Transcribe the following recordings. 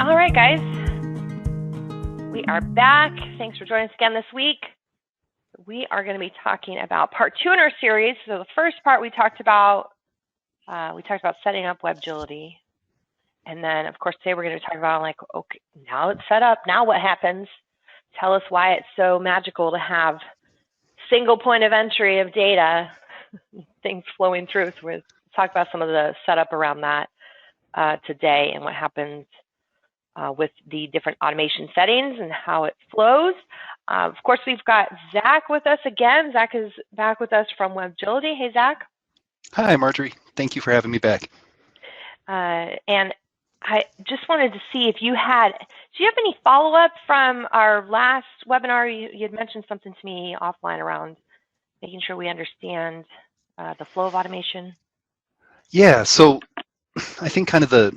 All right, guys. We are back. Thanks for joining us again this week. We are going to be talking about part 2 in our series. So the first part we talked about setting up Webgility. And then, of course, today we're going to talk about, like, okay, now it's set up. Now what happens? Tell us why it's so magical to have single point of entry of data, things flowing through. So we'll talk about some of the setup around that today and what happens with the different automation settings and how it flows. Of course, we've got Zach with us again. Zach is back with us from Webgility. Hey, Zach. Hi, Marjorie. Thank you for having me back. And I just wanted to see if do you have any follow-up from our last webinar? You had mentioned something to me offline around making sure we understand the flow of automation. Yeah, so I think kind of the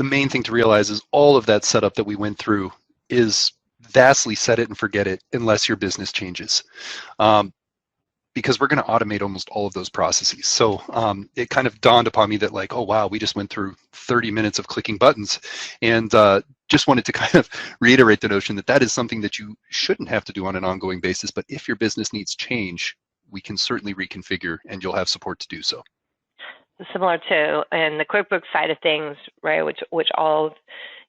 main thing to realize is all of that setup that we went through is vastly set it and forget it unless your business changes. Because we're going to automate almost all of those processes. So it kind of dawned upon me that, like, oh, wow, we just went through 30 minutes of clicking buttons, and just wanted to kind of reiterate the notion that that is something that you shouldn't have to do on an ongoing basis. But if your business needs change, we can certainly reconfigure, and you'll have support to do so. Similar to in the QuickBooks side of things, right, which all of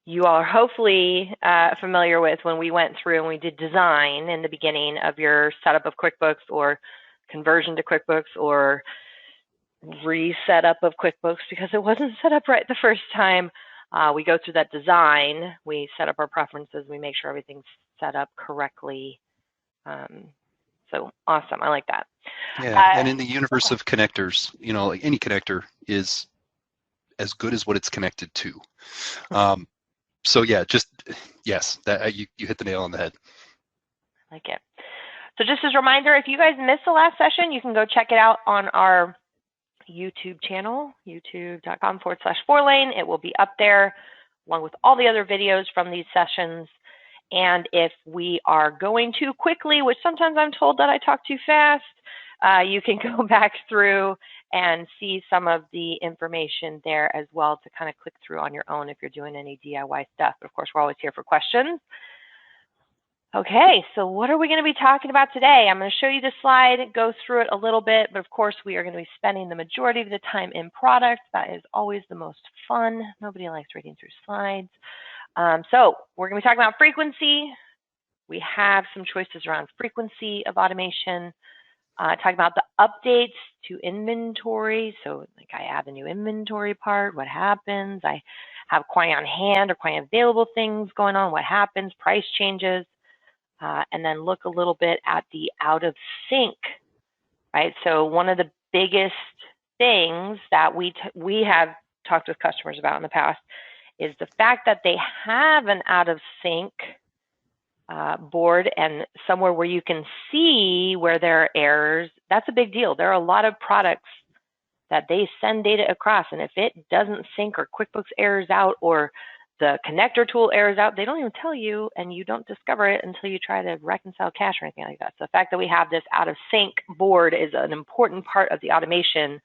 you all are hopefully familiar with when we went through and we did design in the beginning of your setup of QuickBooks or conversion to QuickBooks or reset up of QuickBooks because it wasn't set up right the first time. We go through that design, we set up our preferences, we make sure everything's set up correctly. So awesome, I like that. Yeah, and in the universe of connectors, you know, like any connector is as good as what it's connected to. So yeah, yes, that you hit the nail on the head. I like it. So just as a reminder, if you guys missed the last session, you can go check it out on our YouTube channel, youtube.com/Fourlane. It will be up there along with all the other videos from these sessions. And if we are going too quickly, which sometimes I'm told that I talk too fast, you can go back through and see some of the information there as well to kind of click through on your own if you're doing any DIY stuff. But of course, we're always here for questions. Okay, so what are we going to be talking about today? I'm going to show you the slide, go through it a little bit, but of course we are going to be spending the majority of the time in product. That is always the most fun. Nobody likes reading through slides. So we're going to be talking about frequency. We have some choices around frequency of automation. Talking about the updates to inventory. So like I add a new inventory part, what happens? I have quantity on hand or quantity available things going on, what happens? Price changes. And then look a little bit at the out of sync, right? So one of the biggest things that we have talked with customers about in the past is the fact that they have an out of sync board and somewhere where you can see where there are errors. That's a big deal. There are a lot of products that they send data across, and if it doesn't sync or QuickBooks errors out or the connector tool errors out, they don't even tell you, and you don't discover it until you try to reconcile cash or anything like that. So the fact that we have this out of sync board is an important part of the automation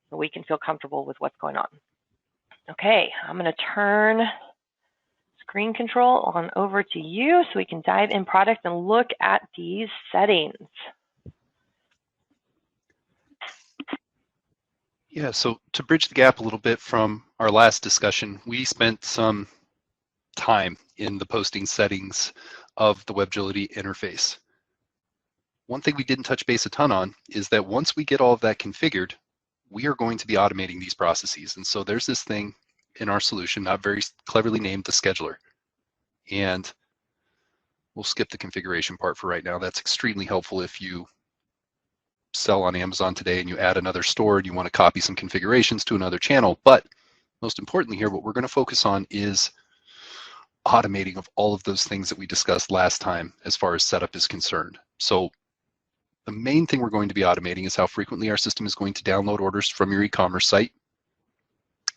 so we can feel comfortable with what's going on. Okay, I'm going to turn screen control on over to you so we can dive in product and look at these settings. Yeah, so to bridge the gap a little bit from our last discussion, we spent some time in the posting settings of the Webgility interface. One thing we didn't touch base a ton on is that once we get all of that configured, we are going to be automating these processes. And so there's this thing in our solution, not very cleverly named the scheduler. And we'll skip the configuration part for right now. That's extremely helpful if you sell on Amazon today and you add another store and you want to copy some configurations to another channel. But most importantly here, what we're going to focus on is automating of all of those things that we discussed last time as far as setup is concerned. So the main thing we're going to be automating is how frequently our system is going to download orders from your e-commerce site,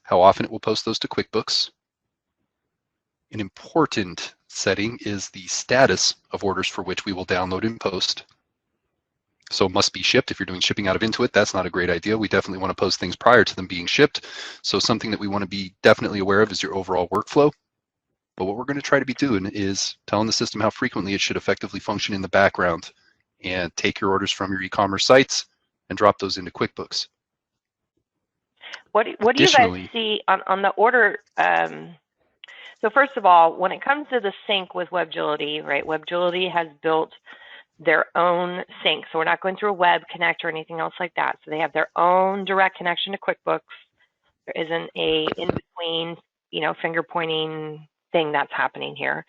how often it will post those to QuickBooks. An important setting is the status of orders for which we will download and post. So must be shipped. If you're doing shipping out of Intuit, that's not a great idea. We definitely want to post things prior to them being shipped. So something that we want to be definitely aware of is your overall workflow. But what we're going to try to be doing is telling the system how frequently it should effectively function in the background and take your orders from your e-commerce sites and drop those into QuickBooks. What do you guys see on the order? So first of all, when it comes to the sync with Webgility, right? Webgility has built their own sync. So we're not going through a web connect or anything else like that. So they have their own direct connection to QuickBooks. There isn't a in-between, finger pointing thing that's happening here,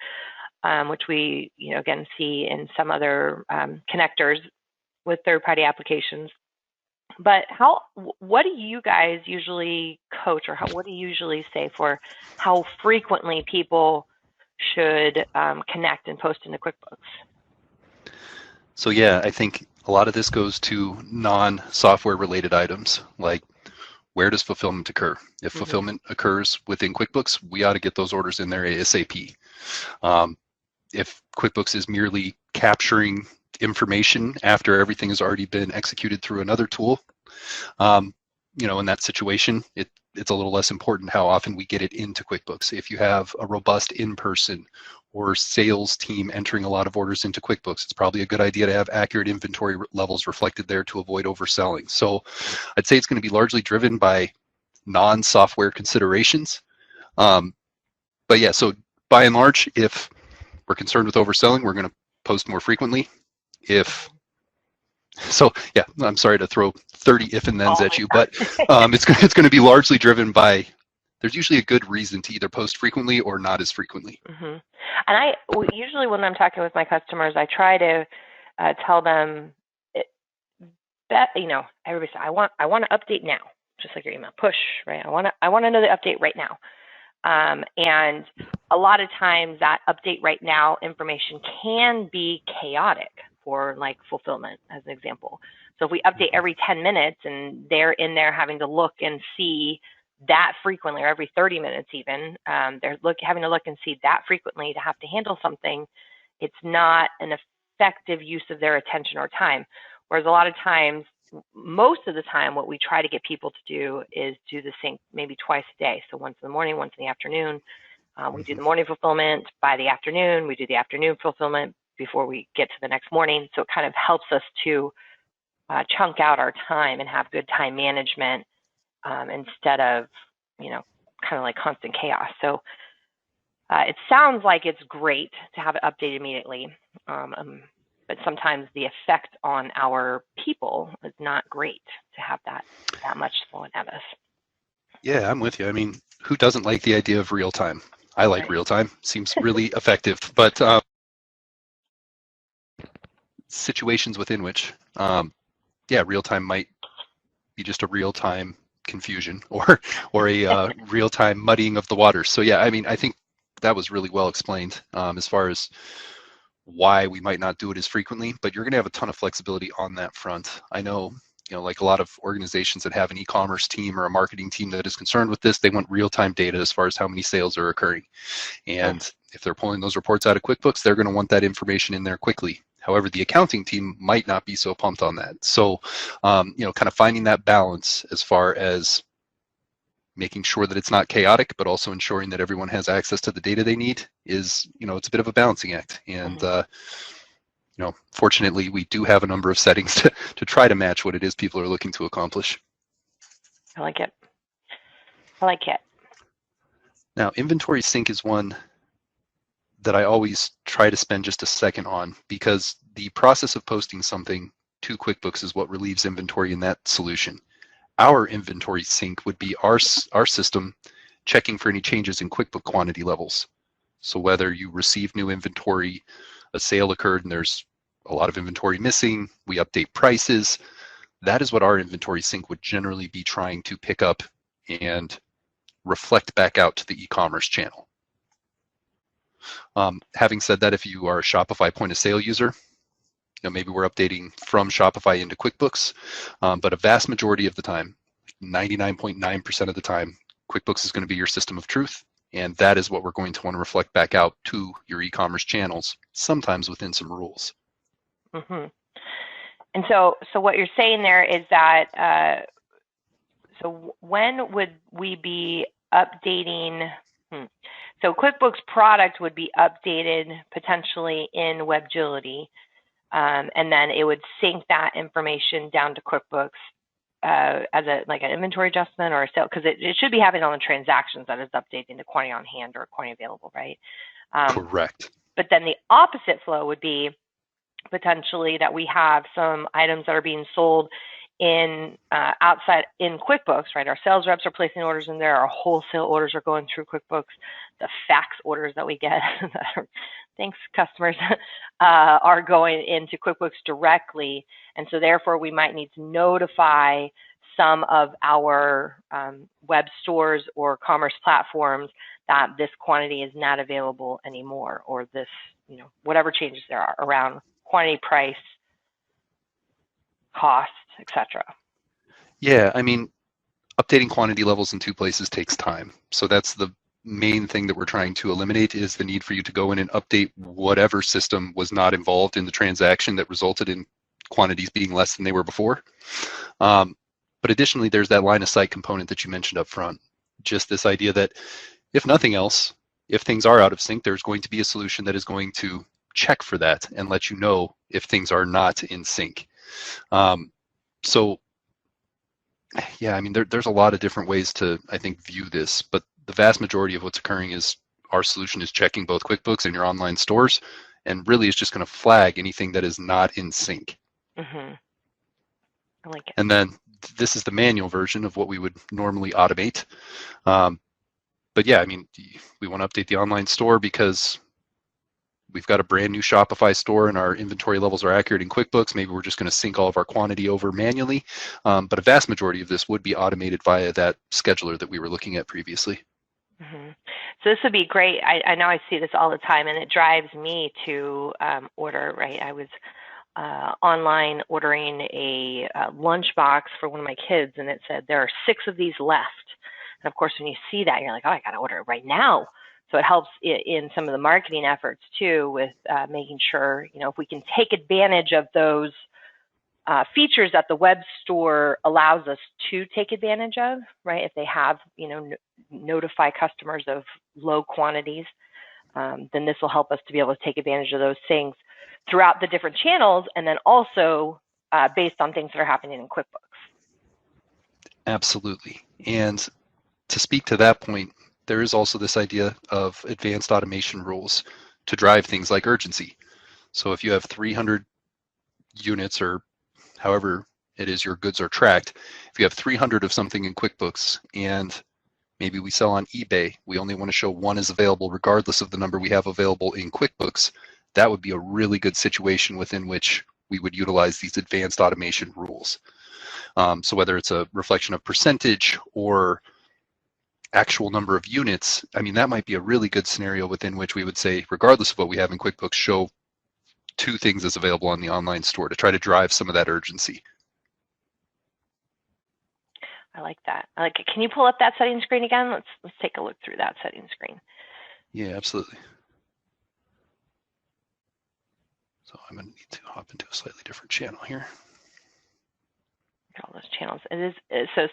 which we, again, see in some other connectors with third-party applications. But what do you guys usually coach, or what do you usually say for how frequently people should connect and post into QuickBooks? So yeah, I think a lot of this goes to non-software related items, like where does fulfillment occur? If fulfillment occurs within QuickBooks, we ought to get those orders in there ASAP. If QuickBooks is merely capturing information after everything has already been executed through another tool, in that situation, it's a little less important how often we get it into QuickBooks. If you have a robust in-person or sales team entering a lot of orders into QuickBooks, it's probably a good idea to have accurate inventory levels reflected there to avoid overselling. So I'd say it's going to be largely driven by non-software considerations. But yeah, so by and large, if we're concerned with overselling, we're going to post more frequently. So yeah, I'm sorry to throw 30 if and thens at you, but it's going to be largely driven by, there's usually a good reason to either post frequently or not as frequently. And usually when I'm talking with my customers, I try to tell them that, everybody says, I want to update now, just like your email push, right? I want to know the update right now. And a lot of times that update right now information can be chaotic for like fulfillment, as an example. So if we update every 10 minutes and they're in there having to look and see that frequently, or every 30 minutes even, they're having to look and see that frequently to have to handle something, it's not an effective use of their attention or time. Whereas a lot of times, most of the time, what we try to get people to do is do the sync maybe twice a day. So once in the morning, once in the afternoon. We do the morning fulfillment. By the afternoon, we do the afternoon fulfillment before we get to the next morning. So it kind of helps us to chunk out our time and have good time management instead of, kind of like constant chaos. So it sounds like it's great to have it updated immediately. But sometimes the effect on our people is not great to have that much flowing at us. Yeah, I'm with you. I mean, who doesn't like the idea of real time? I like real time. Seems really effective. But situations within which, real time might be just a real time confusion or a real time muddying of the waters. So yeah, I mean, I think that was really well explained as far as why we might not do it as frequently, but you're going to have a ton of flexibility on that front. I know, like a lot of organizations that have an e-commerce team or a marketing team that is concerned with this, they want real-time data as far as how many sales are occurring. And if they're pulling those reports out of QuickBooks, they're going to want that information in there quickly. However, the accounting team might not be so pumped on that. So, kind of finding that balance as far as making sure that it's not chaotic, but also ensuring that everyone has access to the data they need is, it's a bit of a balancing act. And, fortunately, we do have a number of settings to try to match what it is people are looking to accomplish. I like it. Now, inventory sync is one that I always try to spend just a second on, because the process of posting something to QuickBooks is what relieves inventory in that solution. Our inventory sync would be our system checking for any changes in QuickBook quantity levels. So whether you receive new inventory, a sale occurred and there's a lot of inventory missing, we update prices. That is what our inventory sync would generally be trying to pick up and reflect back out to the e-commerce channel. Having said that, if you are a Shopify point of sale user, maybe we're updating from Shopify into QuickBooks, but a vast majority of the time, 99.9% of the time, QuickBooks is going to be your system of truth, and that is what we're going to want to reflect back out to your e-commerce channels, sometimes within some rules. And so what you're saying there is that, so when would we be updating? So QuickBooks product would be updated potentially in Webgility, and then it would sync that information down to QuickBooks as like an inventory adjustment or a sale, because it should be having on the transactions that is updating the quantity on hand or quantity available, right? Correct. But then the opposite flow would be potentially that we have some items that are being sold in outside in QuickBooks, right? Our sales reps are placing orders in there. Our wholesale orders are going through QuickBooks. The fax orders that we get, thanks customers, are going into QuickBooks directly. And so therefore we might need to notify some of our web stores or commerce platforms that this quantity is not available anymore, or this, whatever changes there are around quantity, price, cost, etc. Yeah, I mean, updating quantity levels in two places takes time. So that's the main thing that we're trying to eliminate, is the need for you to go in and update whatever system was not involved in the transaction that resulted in quantities being less than they were before. But additionally, there's that line of sight component that you mentioned up front. Just this idea that if nothing else, if things are out of sync, there's going to be a solution that is going to check for that and let you know if things are not in sync. So yeah, I mean, there's a lot of different ways to, I think, view this, but the vast majority of what's occurring is our solution is checking both QuickBooks and your online stores, and really is just going to flag anything that is not in sync. Mm-hmm. I like it. And then this is the manual version of what we would normally automate. But yeah, I mean, we want to update the online store because we've got a brand new Shopify store and our inventory levels are accurate in QuickBooks. Maybe we're just going to sync all of our quantity over manually. But a vast majority of this would be automated via that scheduler that we were looking at previously. Mm-hmm. So this would be great. I know I see this all the time, and it drives me to order, right? I was online ordering a lunchbox for one of my kids, and it said there are 6 of these left. And of course, when you see that, you're like, oh, I got to order it right now. So it helps in some of the marketing efforts too, with making sure, if we can take advantage of those features that the web store allows us to take advantage of, right? If they have, notify customers of low quantities, then this will help us to be able to take advantage of those things throughout the different channels, and then also based on things that are happening in QuickBooks. Absolutely. And to speak to that point, there is also this idea of advanced automation rules to drive things like urgency. So if you have 300 units, or however it is your goods are tracked, if you have 300 of something in QuickBooks and maybe we sell on eBay, we only want to show 1 is available regardless of the number we have available in QuickBooks, that would be a really good situation within which we would utilize these advanced automation rules. So whether it's a reflection of percentage or actual number of units, I mean, that might be a really good scenario within which we would say, regardless of what we have in QuickBooks, show 2 things as available on the online store to try to drive some of that urgency. I like that. I like it. Can you pull up that setting screen again? Let's take a look through that setting screen. Yeah, absolutely. So I'm going to need to hop into a slightly different channel here. All those channels. It is so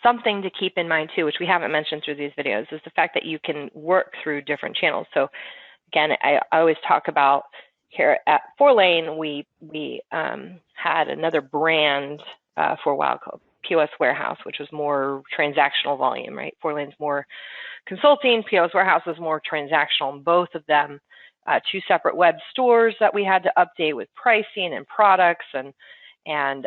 something to keep in mind too, which we haven't mentioned through these videos, is the fact that you can work through different channels. So again, I always talk about here at Fourlane, we had another brand for a while called POS Warehouse, which was more transactional volume, right? Fourlane's more consulting, POS Warehouse is more transactional, and both of them 2 separate web stores that we had to update with pricing and products, and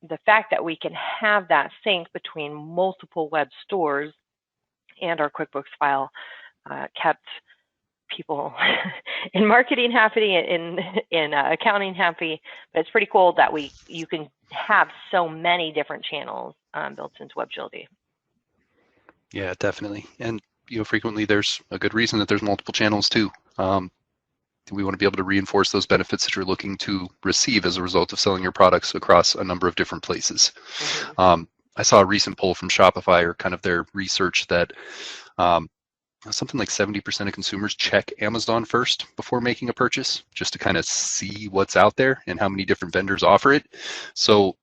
the fact that we can have that sync between multiple web stores and our QuickBooks file kept people in marketing happy, in accounting happy. But it's pretty cool that you can have so many different channels built into Webgility. Yeah, definitely. And frequently there's a good reason that there's multiple channels too. We want to be able to reinforce those benefits that you're looking to receive as a result of selling your products across a number of different places. Mm-hmm. I saw a recent poll from Shopify, or kind of their research, that something like 70% of consumers check Amazon first before making a purchase, just to kind of see what's out there and how many different vendors offer it. So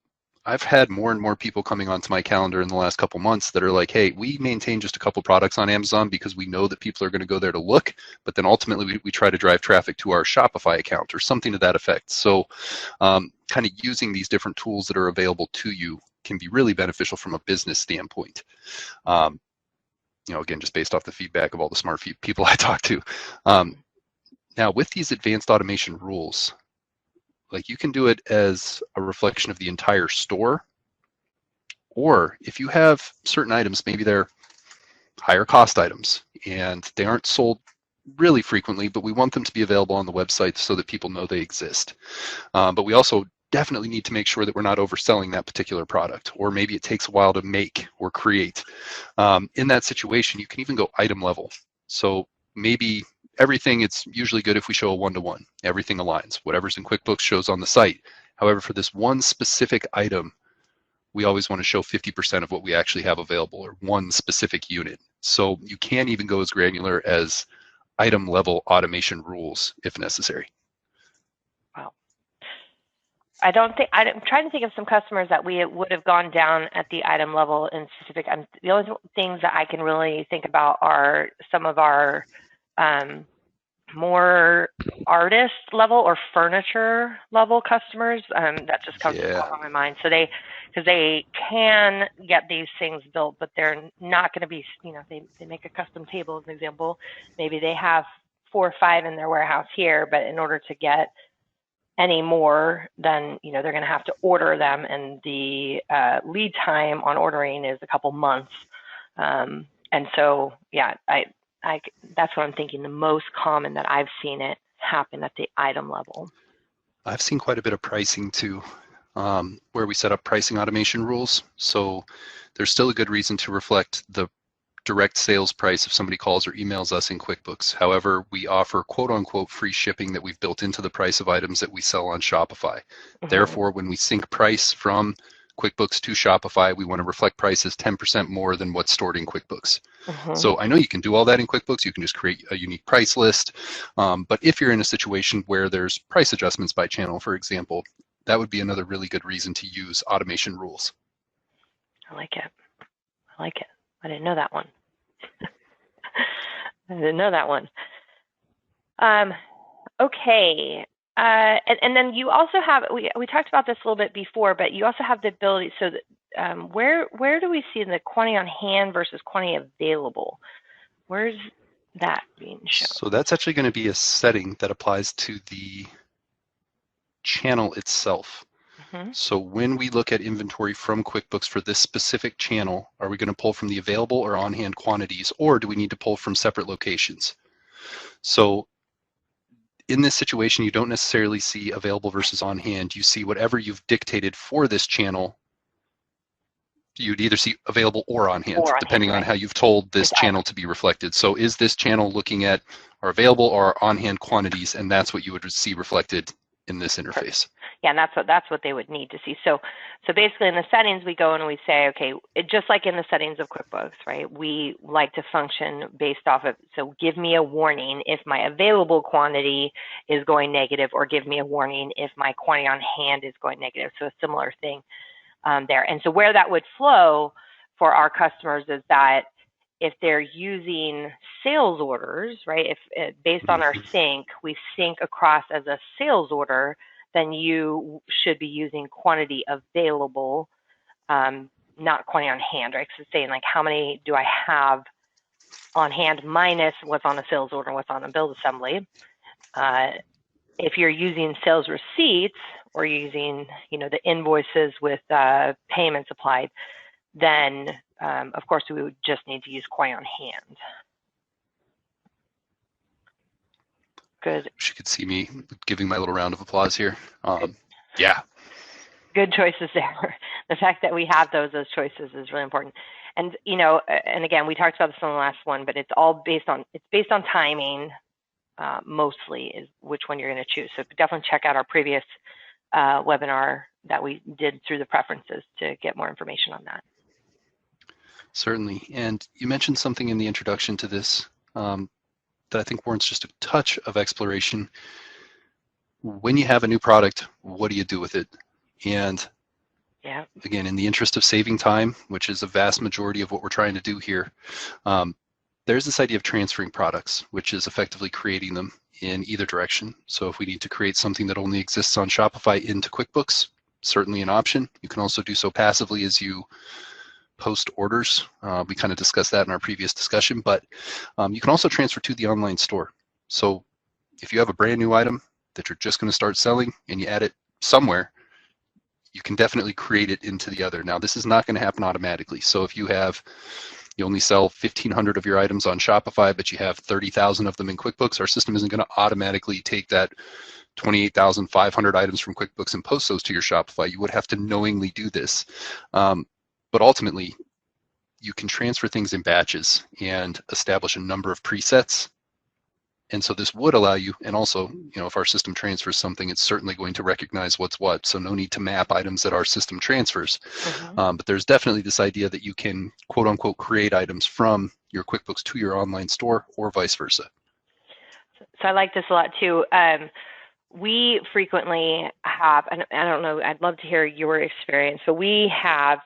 I've had more and more people coming onto my calendar in the last couple months that are like, hey, we maintain just a couple products on Amazon because we know that people are going to go there to look, but then ultimately we try to drive traffic to our Shopify account or something to that effect. So kind of using these different tools that are available to you can be really beneficial from a business standpoint. Again, just based off the feedback of all the smart people I talk to. Now, with these advanced automation rules, like you can do it as a reflection of the entire store, or if you have certain items, maybe they're higher cost items and they aren't sold really frequently, but we want them to be available on the website so that people know they exist. But we also definitely need to make sure that we're not overselling that particular product, or maybe it takes a while to make or create. In that situation, you can even go item level. So maybe everything, it's usually good if we show a one-to-one. Everything aligns. Whatever's in QuickBooks shows on the site. However, for this one specific item, we always want to show 50% of what we actually have available, or one specific unit. So you can even go as granular as item level automation rules if necessary. Wow. I'm trying to think of some customers that we would have gone down at the item level in specific. The only things that I can really think about are some of our more artist level or furniture level customers. That just comes to the top of my mind. So because they can get these things built, but they're not going to be, they make a custom table as an example. Maybe they have 4 or 5 in their warehouse here, but in order to get any more, then they're going to have to order them, and the lead time on ordering is a couple months. And so, yeah, that's what I'm thinking. The most common that I've seen it happen at the item level. I've seen quite a bit of pricing too, where we set up pricing automation rules. So there's still a good reason to reflect the direct sales price if somebody calls or emails us in QuickBooks. However, we offer quote unquote free shipping that we've built into the price of items that we sell on Shopify. Therefore, when we sync price from QuickBooks to Shopify, we want to reflect prices 10% more than what's stored in QuickBooks. So I know you can do all that in QuickBooks. You can just create a unique price list. But if you're in a situation where there's price adjustments by channel, for example, that would be another really good reason to use automation rules. I like it. I didn't know that one. Okay. And then you also have, we talked about this a little bit before, but you also have the ability, so that, where do we see the quantity on hand versus quantity available? Where's that being shown? So that's actually going to be a setting that applies to the channel itself. So when we look at inventory from QuickBooks for this specific channel, are we going to pull from the available or on-hand quantities, or do we need to pull from separate locations? So in this situation, you don't necessarily see available versus on-hand. You see whatever you've dictated for this channel. You'd either see available or on-hand, depending on how you've told this channel to be reflected. So is this channel looking at our available or on-hand quantities, and that's what you would see reflected in this interface. Yeah, and that's what they would need to see. So basically in the settings, we go and we say, okay, just like in the settings of QuickBooks, right? We like to function based off of, so give me a warning if my available quantity is going negative, or give me a warning if my quantity on hand is going negative. So a similar thing there. And so where that would flow for our customers is that if they're using sales orders, right, if based on our sync, we sync across as a sales order, then you should be using quantity available, not quantity on hand, right? So saying like, how many do I have on hand minus what's on a sales order and what's on a bill assembly. If you're using sales receipts or using, the invoices with payments applied, then of course we would just need to use quantity on hand. Good. She could see me giving my little round of applause here. Yeah. Good choices there. The fact that we have those choices is really important. And and again, we talked about this on the last one, but it's based on timing. Mostly is which one you're going to choose. So definitely check out our previous webinar that we did through the preferences to get more information on that. Certainly. And you mentioned something in the introduction to this that I think warrants just a touch of exploration. When you have a new product, what do you do with it? And Yeah. again, in the interest of saving time, which is a vast majority of what we're trying to do here, there's this idea of transferring products, which is effectively creating them in either direction. So if we need to create something that only exists on Shopify into QuickBooks, certainly an option. You can also do so passively as you post orders. We kind of discussed that in our previous discussion, but you can also transfer to the online store. So if you have a brand new item that you're just going to start selling and you add it somewhere, you can definitely create it into the other. Now, this is not going to happen automatically. So if you only sell 1,500 of your items on Shopify, but you have 30,000 of them in QuickBooks, our system isn't going to automatically take that 28,500 items from QuickBooks and post those to your Shopify. You would have to knowingly do this. But ultimately, you can transfer things in batches and establish a number of presets. And so this would allow you, and also, if our system transfers something, it's certainly going to recognize what's what. So no need to map items that our system transfers. But there's definitely this idea that you can, quote unquote, create items from your QuickBooks to your online store or vice versa. So I like this a lot too. We frequently have, and I don't know, I'd love to hear your experience. So we have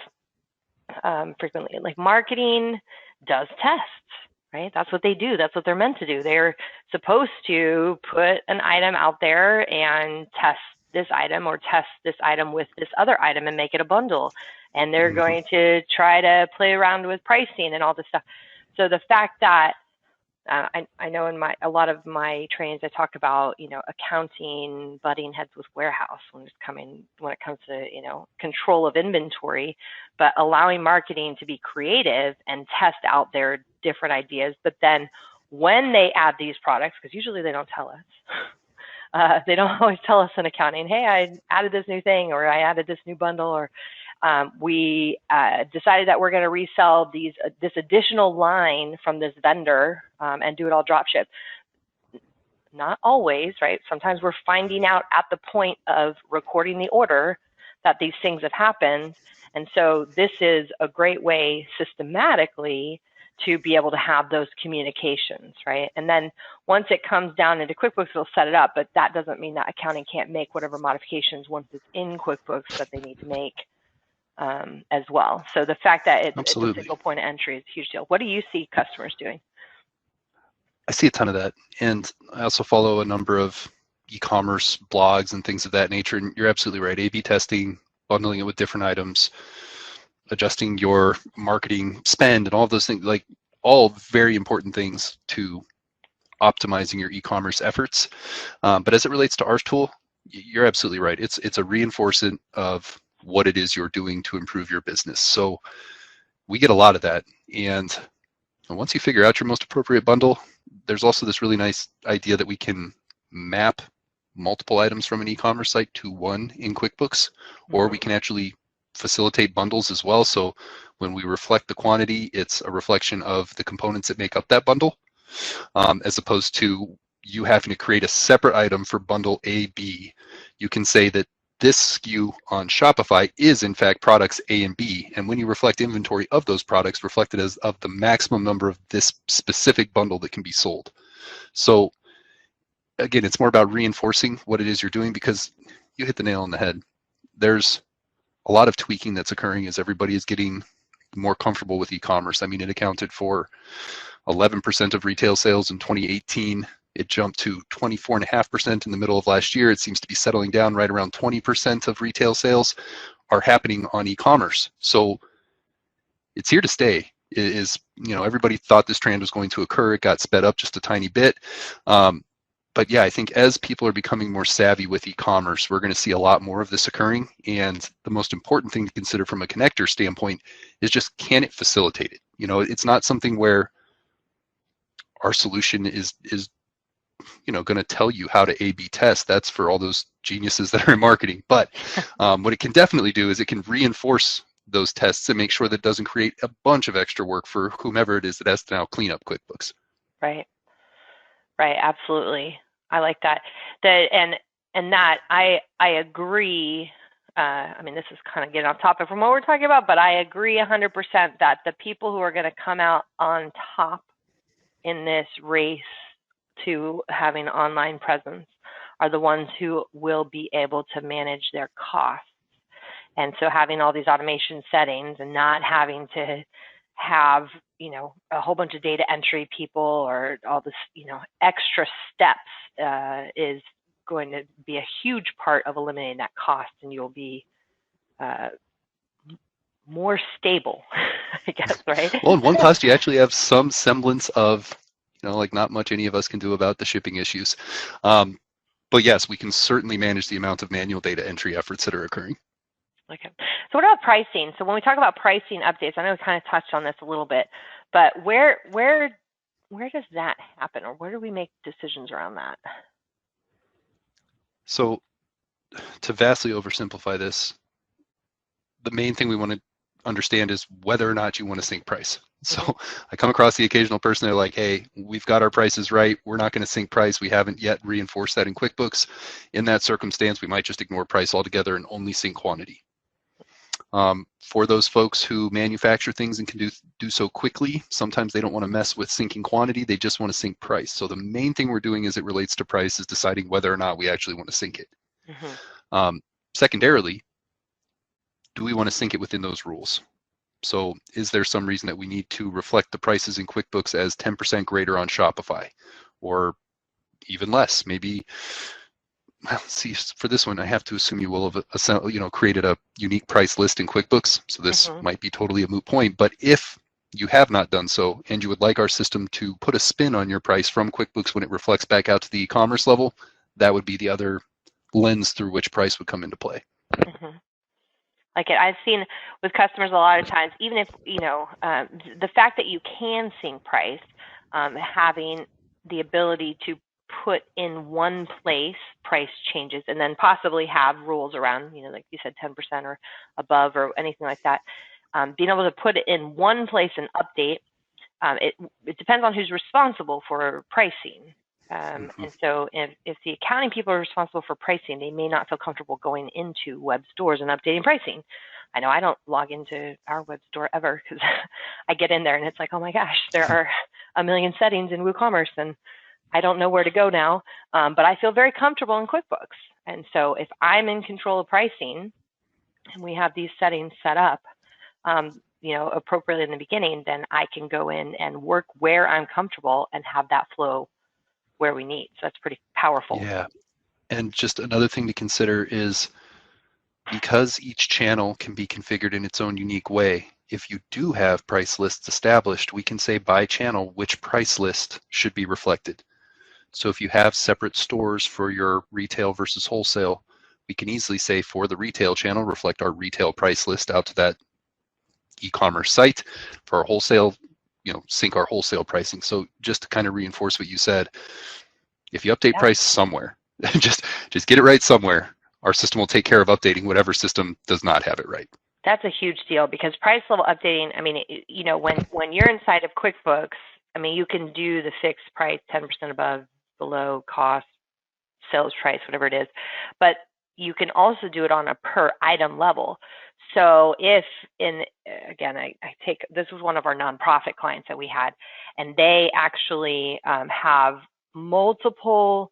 frequently, like marketing does tests, right? That's what they do. That's what they're meant to do. They're supposed to put an item out there and test this item or test this item with this other item and make it a bundle. And they're going to try to play around with pricing and all this stuff. So the fact that I know in a lot of my trainings, I talk about, accounting butting heads with warehouse when it comes to, control of inventory, but allowing marketing to be creative and test out their different ideas. But then when they add these products, because usually they don't tell us, they don't always tell us in accounting, hey, I added this new thing, or I added this new bundle, or we decided that we're going to resell this additional line from this vendor and do it all drop ship. Not always, right? Sometimes we're finding out at the point of recording the order that these things have happened. And so this is a great way systematically to be able to have those communications, right? And then once it comes down into QuickBooks, it'll set it up, but that doesn't mean that accounting can't make whatever modifications once it's in QuickBooks that they need to make as well. So the fact that it's a single point of entry is a huge deal. What do you see customers doing? I see a ton of that. And I also follow a number of e-commerce blogs and things of that nature. And you're absolutely right. A/B testing, bundling it with different items, adjusting your marketing spend and all of those things, like all very important things to optimizing your e-commerce efforts. But as it relates to our tool, you're absolutely right. It's a reinforcement of what it is you're doing to improve your business. So we get a lot of that. And once you figure out your most appropriate bundle, there's also this really nice idea that we can map multiple items from an e-commerce site to one in QuickBooks, or we can actually facilitate bundles as well. So when we reflect the quantity, it's a reflection of the components that make up that bundle, as opposed to you having to create a separate item for bundle A, B. You can say that this SKU on Shopify is in fact products A and B, and when you reflect inventory of those products, reflected as of the maximum number of this specific bundle that can be sold. So again, it's more about reinforcing what it is you're doing, because you hit the nail on the head. There's a lot of tweaking that's occurring as everybody is getting more comfortable with e-commerce. I mean, it accounted for 11% of retail sales in 2018. It jumped to 24.5% in the middle of last year. It seems to be settling down right around 20% of retail sales are happening on e-commerce. So it's here to stay. Everybody thought this trend was going to occur. It got sped up just a tiny bit. But yeah, I think as people are becoming more savvy with e-commerce, we're going to see a lot more of this occurring. And the most important thing to consider from a connector standpoint is just, can it facilitate it? It's not something where our solution is going to tell you how to A/B test. That's for all those geniuses that are in marketing. But what it can definitely do is it can reinforce those tests and make sure that it doesn't create a bunch of extra work for whomever it is that has to now clean up QuickBooks. Right. Absolutely. I like that. And that I agree. This is kind of getting off topic from what we're talking about, but I agree 100% that the people who are going to come out on top in this race to having online presence are the ones who will be able to manage their costs. And so having all these automation settings and not having to have, a whole bunch of data entry people or all this, extra steps is going to be a huge part of eliminating that cost, and you'll be more stable, I guess, right? Well, in one cost, you actually have some semblance of, like not much any of us can do about the shipping issues. But yes, we can certainly manage the amount of manual data entry efforts that are occurring. Okay. So what about pricing? So when we talk about pricing updates, I know we kind of touched on this a little bit, but where does that happen, or where do we make decisions around that? So to vastly oversimplify this, the main thing we want to understand is whether or not you want to sync price. So I come across the occasional person, they're like, hey, we've got our prices right. We're not going to sync price. We haven't yet reinforced that in QuickBooks. In that circumstance, we might just ignore price altogether and only sync quantity. For those folks who manufacture things and can do so quickly, sometimes they don't want to mess with syncing quantity. They just want to sync price. So the main thing we're doing as it relates to price is deciding whether or not we actually want to sync it. Secondarily, do we want to sync it within those rules? So is there some reason that we need to reflect the prices in QuickBooks as 10% greater on Shopify, or even less? Maybe, well, see, for this one, I have to assume you will have created a unique price list in QuickBooks. So this might be totally a moot point. But if you have not done so, and you would like our system to put a spin on your price from QuickBooks when it reflects back out to the e-commerce level, that would be the other lens through which price would come into play. Like I've seen with customers a lot of times, even if, the fact that you can sync price, having the ability to put in one place price changes and then possibly have rules around, like you said, 10% or above or anything like that, being able to put it in one place and update, it depends on who's responsible for pricing. And so if the accounting people are responsible for pricing, they may not feel comfortable going into web stores and updating pricing. I know I don't log into our web store ever because I get in there and it's like, oh my gosh, there are a million settings in WooCommerce and I don't know where to go now. But I feel very comfortable in QuickBooks. And so if I'm in control of pricing and we have these settings set up, appropriately in the beginning, then I can go in and work where I'm comfortable and have that flow where we need. So that's pretty powerful. Yeah. And just another thing to consider is because each channel can be configured in its own unique way, if you do have price lists established, we can say by channel which price list should be reflected. So if you have separate stores for your retail versus wholesale, we can easily say for the retail channel, reflect our retail price list out to that e-commerce site. For our wholesale, sync our wholesale pricing. So just to kind of reinforce what you said, if you update price somewhere, just get it right somewhere. Our system will take care of updating whatever system does not have it right. That's a huge deal because price level updating, when you're inside of QuickBooks, you can do the fixed price, 10% above, below, cost, sales price, whatever it is. But you can also do it on a per item level. So if this was one of our nonprofit clients that we had, and they actually have multiple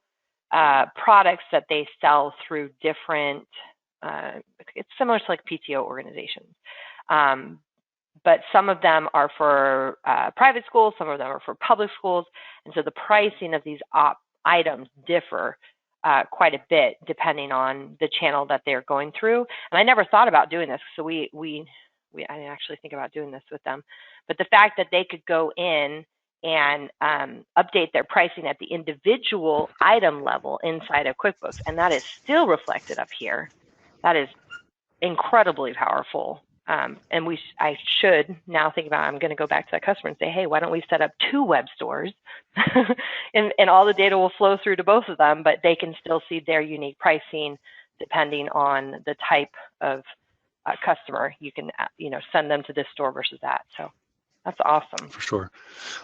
products that they sell through different, it's similar to like PTO organizations. But some of them are for private schools, some of them are for public schools. And so the pricing of these items differ quite a bit depending on the channel that they're going through. And I never thought about doing this. So I didn't actually think about doing this with them. But the fact that they could go in and update their pricing at the individual item level inside of QuickBooks, and that is still reflected up here, that is incredibly powerful. And I should now think about, I'm going to go back to that customer and say, hey, why don't we set up 2 web stores and all the data will flow through to both of them, but they can still see their unique pricing depending on the type of customer. You can, send them to this store versus that. So that's awesome. For sure.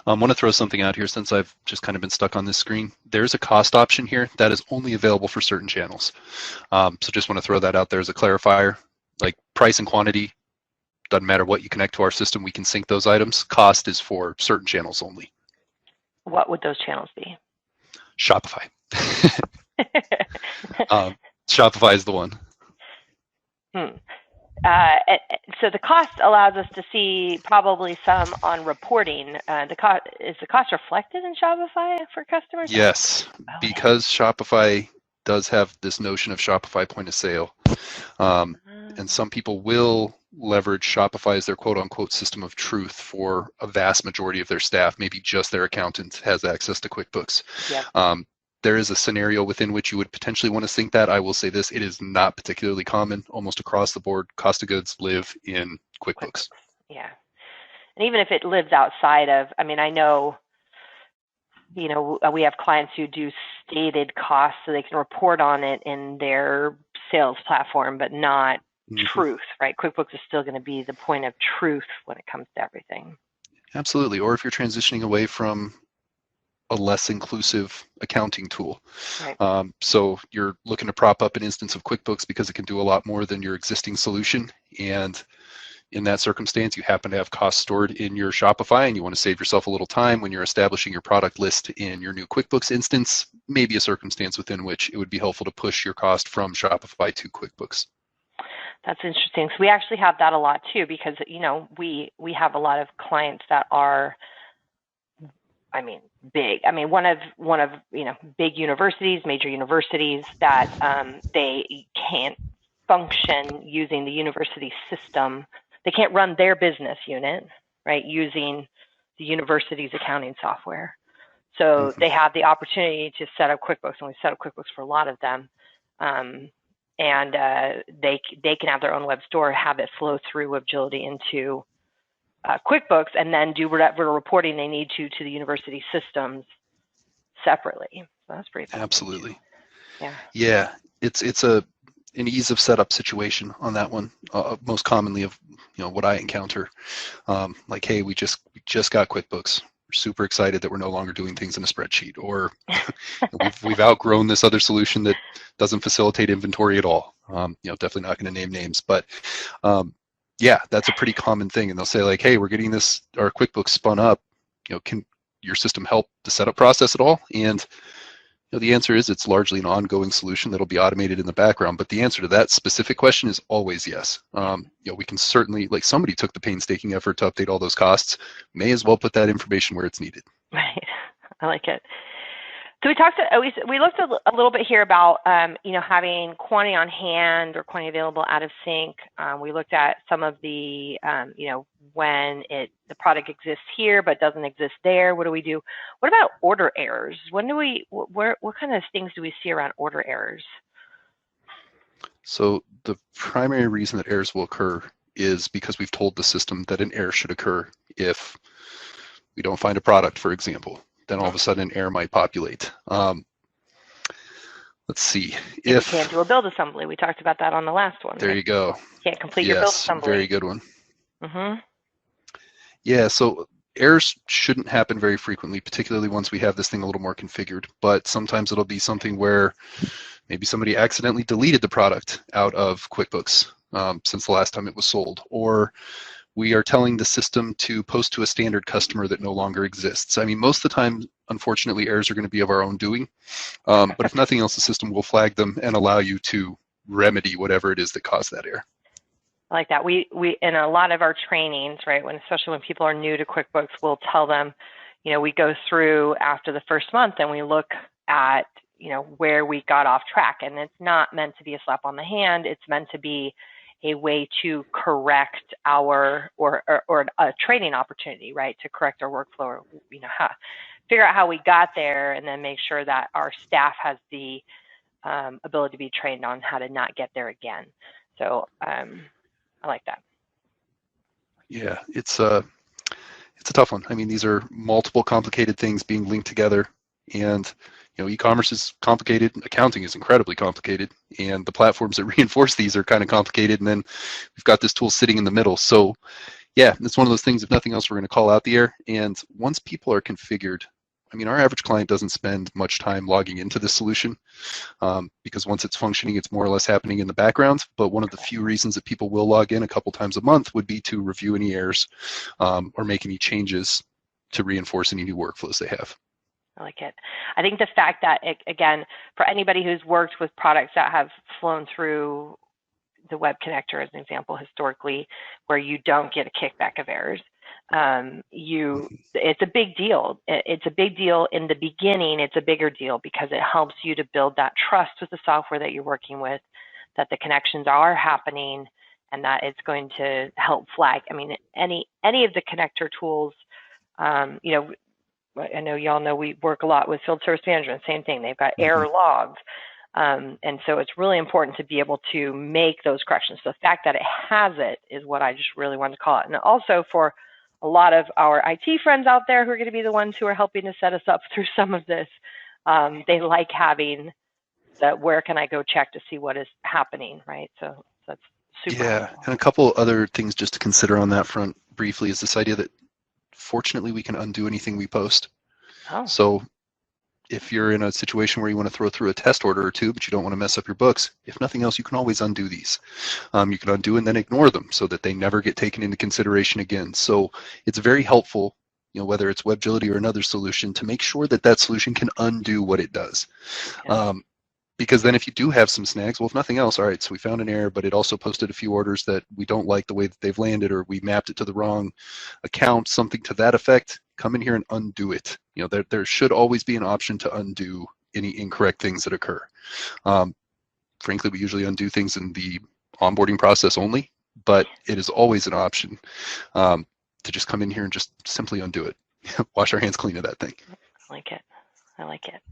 I want to throw something out here since I've just kind of been stuck on this screen. There's a cost option here that is only available for certain channels. So just want to throw that out there as a clarifier. Like price and quantity, doesn't matter what you connect to our system, we can sync those items. Cost is for certain channels only. What would those channels be? Shopify. Shopify is the one. So the cost allows us to see probably some on reporting. Is the cost reflected in Shopify for customers? Yes, because Shopify does have this notion of Shopify point of sale. And some people will leverage Shopify as their quote-unquote system of truth for a vast majority of their staff. Maybe just their accountant has access to QuickBooks. Yep. There is a scenario within which you would potentially want to sync that. I will say this, it is not particularly common. Almost across the board, cost of goods live in QuickBooks. Yeah. And even if it lives outside of, I mean, I know, you know, we have clients who do stated costs so they can report on it in their sales platform, but not truth, right? QuickBooks is still going to be the point of truth when it comes to everything. Absolutely. Or if you're transitioning away from a less inclusive accounting tool. Right. So you're looking to prop up an instance of QuickBooks because it can do a lot more than your existing solution. And in that circumstance, you happen to have costs stored in your Shopify and you want to save yourself a little time when you're establishing your product list in your new QuickBooks instance, maybe a circumstance within which it would be helpful to push your cost from Shopify to QuickBooks. That's interesting. So we actually have that a lot too, because, you know, we have a lot of clients that are, I mean, big. I mean, one of you know, big universities, major universities that they can't function using the university system. They can't run their business unit, right, using the university's accounting software. So they have the opportunity to set up QuickBooks, and we set up QuickBooks for a lot of them. And they can have their own web store, have it flow through Webgility into QuickBooks, and then do whatever reporting they need to the university systems separately. So that's pretty fascinating. Absolutely. Yeah. Yeah, it's an ease of setup situation on that one. Most commonly of what I encounter, like, hey, we just got QuickBooks. We're super excited that we're no longer doing things in a spreadsheet, or we've outgrown this other solution that doesn't facilitate inventory at all. Definitely not going to name names, but yeah, that's a pretty common thing. And they'll say like, hey, we're getting our QuickBooks spun up. Can your system help the setup process at all? And the answer is it's largely an ongoing solution that'll be automated in the background. But the answer to that specific question is always yes. We can certainly, like, somebody took the painstaking effort to update all those costs, may as well put that information where it's needed. Right. I like it. So we looked a little bit here about having quantity on hand or quantity available out of sync. We looked at some of the when the product exists here but doesn't exist there. What do we do? What about order errors? What kind of things do we see around order errors? So the primary reason that errors will occur is because we've told the system that an error should occur if we don't find a product, for example. Then all of a sudden an error might populate. Let's see. If you can't do a build assembly, we talked about that on the last one. There, right? You go. Can't complete your build assembly. Very good one. Yeah, so errors shouldn't happen very frequently, particularly once we have this thing a little more configured. But sometimes it'll be something where maybe somebody accidentally deleted the product out of QuickBooks since the last time it was sold, or we are telling the system to post to a standard customer that no longer exists. I mean, most of the time, unfortunately, errors are going to be of our own doing. But if nothing else, the system will flag them and allow you to remedy whatever it is that caused that error. I like that. We in a lot of our trainings, right, especially when people are new to QuickBooks, we'll tell them, we go through after the first month and we look at, where we got off track. And it's not meant to be a slap on the hand. It's meant to be a way to correct or a training opportunity, right, to correct our workflow, or, figure out how we got there, and then make sure that our staff has the ability to be trained on how to not get there again. So I like that. Yeah, it's a tough one. I mean, these are multiple complicated things being linked together, and e-commerce is complicated, accounting is incredibly complicated, and the platforms that reinforce these are kind of complicated, and then we've got this tool sitting in the middle. So yeah, it's one of those things, if nothing else, we're going to call out the error. And once people are configured, I mean, our average client doesn't spend much time logging into this solution because once it's functioning, it's more or less happening in the background. But one of the few reasons that people will log in a couple times a month would be to review any errors or make any changes to reinforce any new workflows they have. I like it. I think the fact that, again, for anybody who's worked with products that have flown through the web connector as an example historically, where you don't get a kickback of errors, it's a big deal. It's a big deal in the beginning. It's a bigger deal because it helps you to build that trust with the software that you're working with, that the connections are happening, and that it's going to help flag. I mean, any of the connector tools, you know, I know y'all know we work a lot with field service management, same thing. They've got error logs. And so it's really important to be able to make those corrections. So the fact that it has it is what I just really wanted to call it. And also for a lot of our IT friends out there who are going to be the ones who are helping to set us up through some of this, they like having that where can I go check to see what is happening, right? So that's super helpful. And a couple other things just to consider on that front briefly is this idea that fortunately we can undo anything we post. So if you're in a situation where you want to throw through a test order or two, but you don't want to mess up your books, if nothing else, you can always undo these. You can undo and then ignore them so that they never get taken into consideration again. So it's very helpful, you know, whether it's Webgility or another solution, to make sure that that solution can undo what it does. Because then if you do have some snags, well, if nothing else, all right, so we found an error, but it also posted a few orders that we don't like the way that they've landed, or we mapped it to the wrong account, something to that effect, come in here and undo it. You know, there should always be an option to undo any incorrect things that occur. Frankly, we usually undo things in the onboarding process only, but it is always an option to just come in here and just simply undo it. Wash our hands clean of that thing. I like it. I like it.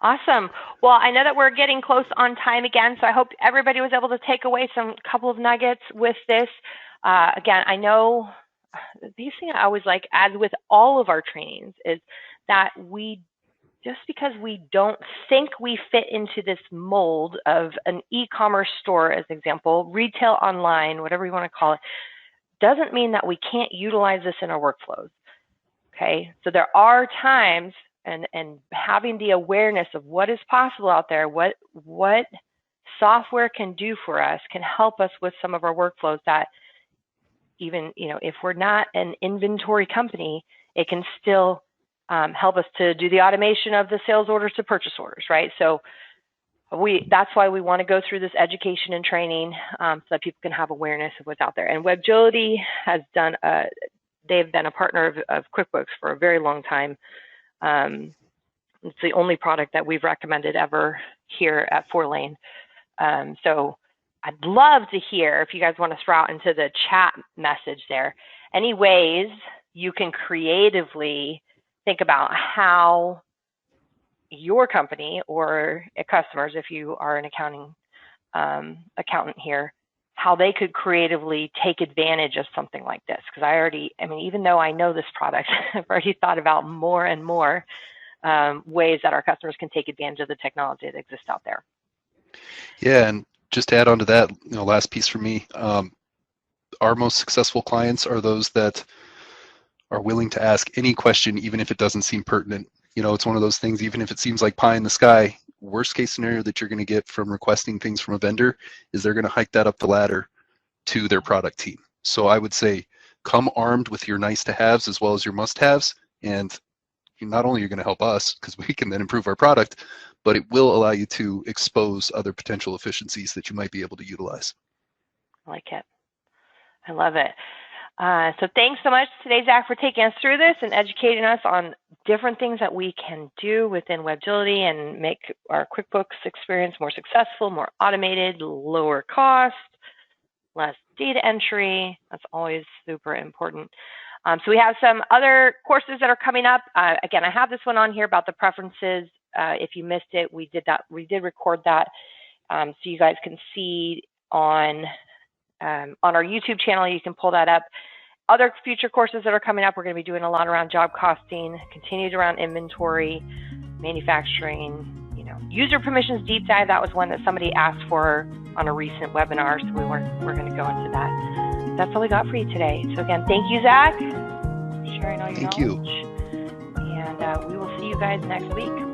Awesome. Well, I know that we're getting close on time again, so I hope everybody was able to take away some couple of nuggets with this. Again, I know these things I always like, as with all of our trainings, is that just because we don't think we fit into this mold of an e-commerce store, as an example, retail online, whatever you want to call it, doesn't mean that we can't utilize this in our workflows. Okay, so there are times, and having the awareness of what is possible out there, what software can do for us, can help us with some of our workflows that even, you know, if we're not an inventory company, it can still help us to do the automation of the sales orders to purchase orders, right? So that's why we want to go through this education and training so that people can have awareness of what's out there. And Webgility has done they've been a partner of QuickBooks for a very long time. It's the only product that we've recommended ever here at Fourlane. So I'd love to hear, if you guys want to throw out into the chat message there, any ways you can creatively think about how your company or customers, if you are an accountant here, how they could creatively take advantage of something like this. Because I mean, even though I know this product, I've already thought about more and more ways that our customers can take advantage of the technology that exists out there. Yeah, and just to add on to that, you know, last piece for me, our most successful clients are those that are willing to ask any question, even if it doesn't seem pertinent. You know, it's one of those things, even if it seems like pie in the sky, worst case scenario that you're going to get from requesting things from a vendor is they're going to hike that up the ladder to their product team. So I would say come armed with your nice to haves as well as your must haves, and not only are you going to help us because we can then improve our product, but it will allow you to expose other potential efficiencies that you might be able to utilize. I like it. I love it. So thanks so much today, Zach, for taking us through this and educating us on different things that we can do within Webgility and make our QuickBooks experience more successful, more automated, lower cost, less data entry. That's always super important. So we have some other courses that are coming up. Again, I have this one on here about the preferences. If you missed it, we did record that, so you guys can see on our YouTube channel. You can pull that up. Other future courses that are coming up, we're going to be doing a lot around job costing, continued around inventory, manufacturing, you know, user permissions deep dive. That was one that somebody asked for on a recent webinar, so we're going to go into that. That's all we got for you today. So again, thank you, Zach, for sharing all your knowledge. Thank you. And we will see you guys next week.